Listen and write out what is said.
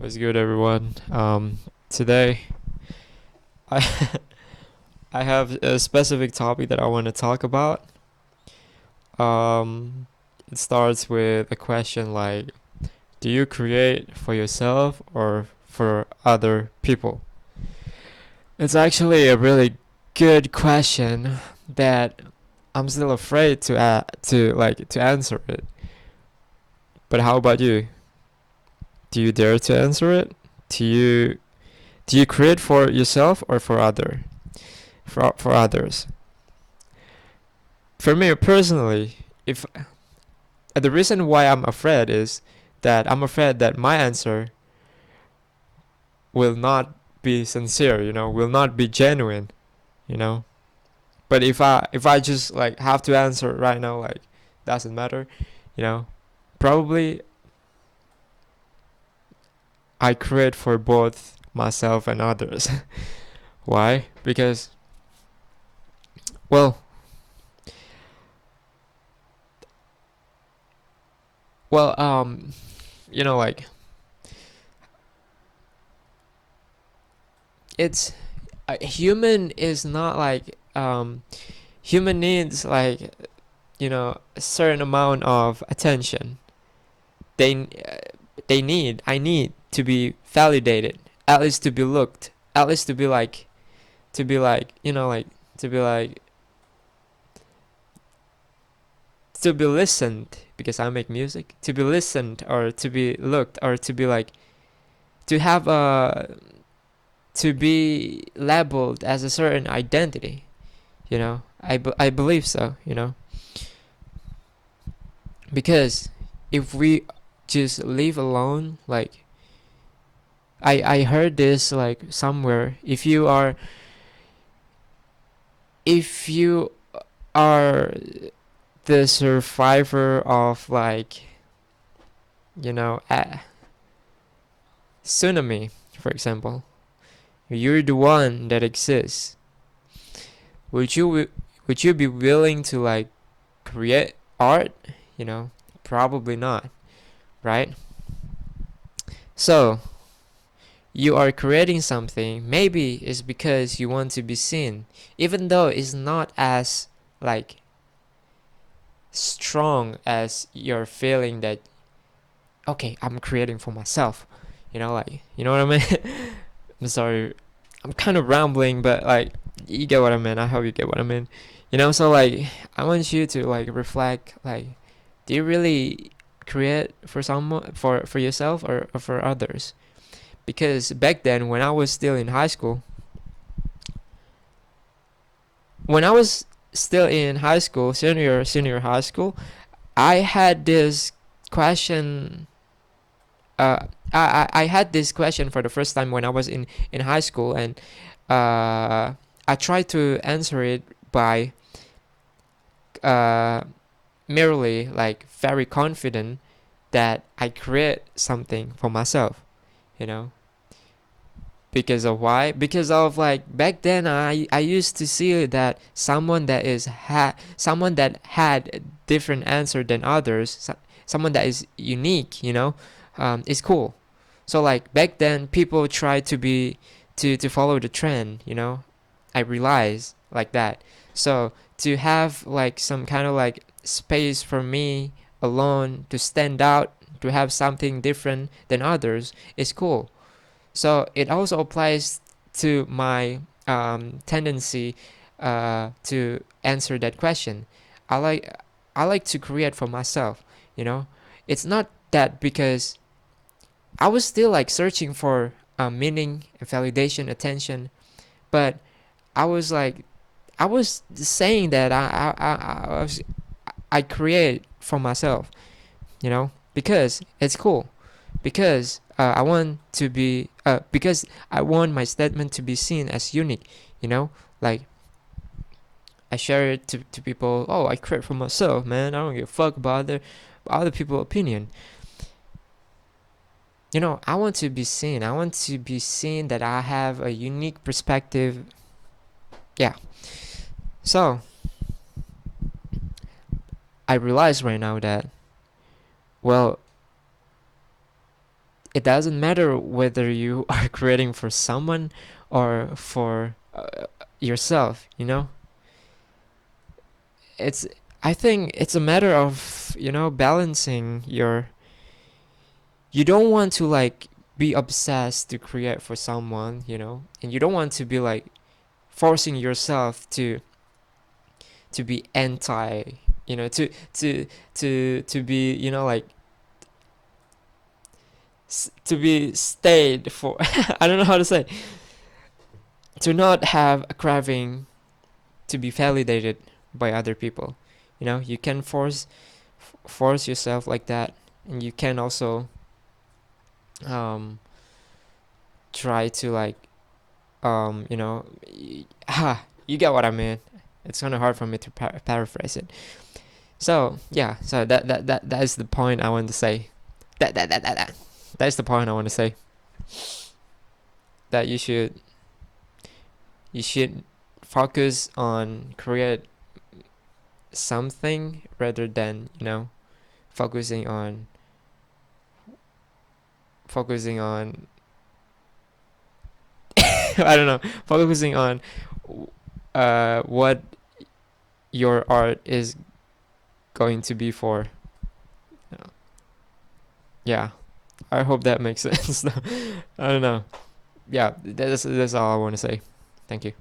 What's good, everyone? Today I I have a specific topic that I want to talk about. Um, it starts with a question like, do you create for yourself or for other people? It's actually a really good question that I'm still afraid to answer it. But how about you? Do you dare to answer it? Do you do you create for yourself or for others? For me personally, if the reason why I'm afraid is that I'm afraid that my answer will not be sincere, will not be genuine, you know. But if I just like have to answer right now, like doesn't matter, you know. Probably I create for both myself and others. Why? Because well, well, like it's human is not like human needs like a certain amount of attention. They uh, they need i need to be validated, at least to be looked, at least to be like to be like to be listened, because I make music, to be listened or to be looked or to be like to have a to be labeled as a certain identity. I believe so, because if we just leave alone, like I heard this like somewhere, if you are the survivor of like a tsunami, for example, you're the one that exists. Would you be willing to like create art? Probably not, right? So you are creating something, maybe it's because you want to be seen, even though it's not as like strong as your feeling that, okay, I'm creating for myself. You know what I mean? I'm sorry, I'm kind of rambling, but like you get what I mean. I hope you get what I mean. So like I want you to like reflect, like, do you really create for someone, for yourself, or for others? Because back then, when I was still in high school, when I was still in high school, senior high school, I had this question. I had this question for the first time when I was in high school, and I tried to answer it by uh, merely like very confident that I create something for myself, you know. Because of why? Because of like back then I used to see that someone that had different answer than others, someone that is unique, is cool. So like back then people try to follow the trend, I realized like that. So to have like some kind of like space for me alone to stand out, to have something different than others is cool. So it also applies to my tendency to answer that question. I like I like to create for myself. You know, it's not that because I was still like searching for meaning, validation, attention, but I was like I was saying that I create for myself. Because it's cool, because I want to be because I want my statement to be seen as unique. Like I share it to people. Oh, I create for myself, man. I don't give a fuck about other people's opinion. I want to be seen. I want to be seen that I have a unique perspective. Yeah. So I realize right now that, well, it doesn't matter whether you are creating for someone or for yourself, you know. It's I think it's a matter of, balancing your. You don't want to like be obsessed to create for someone, and you don't want to be like forcing yourself to be anti, to be, like to be stayed for. I don't know how to say, to not have a craving to be validated by other people. You can force yourself like that, and you can also um try to like you get what I mean. It's kind of hard for me to paraphrase it. So yeah, so that is the point I want to say. That's the point I want to say. That you should focus on create something rather than focusing on focusing on. I don't know, focusing on what your art is going to be for. Yeah, I hope that makes sense. I don't know. Yeah, that's all I want to say. Thank you.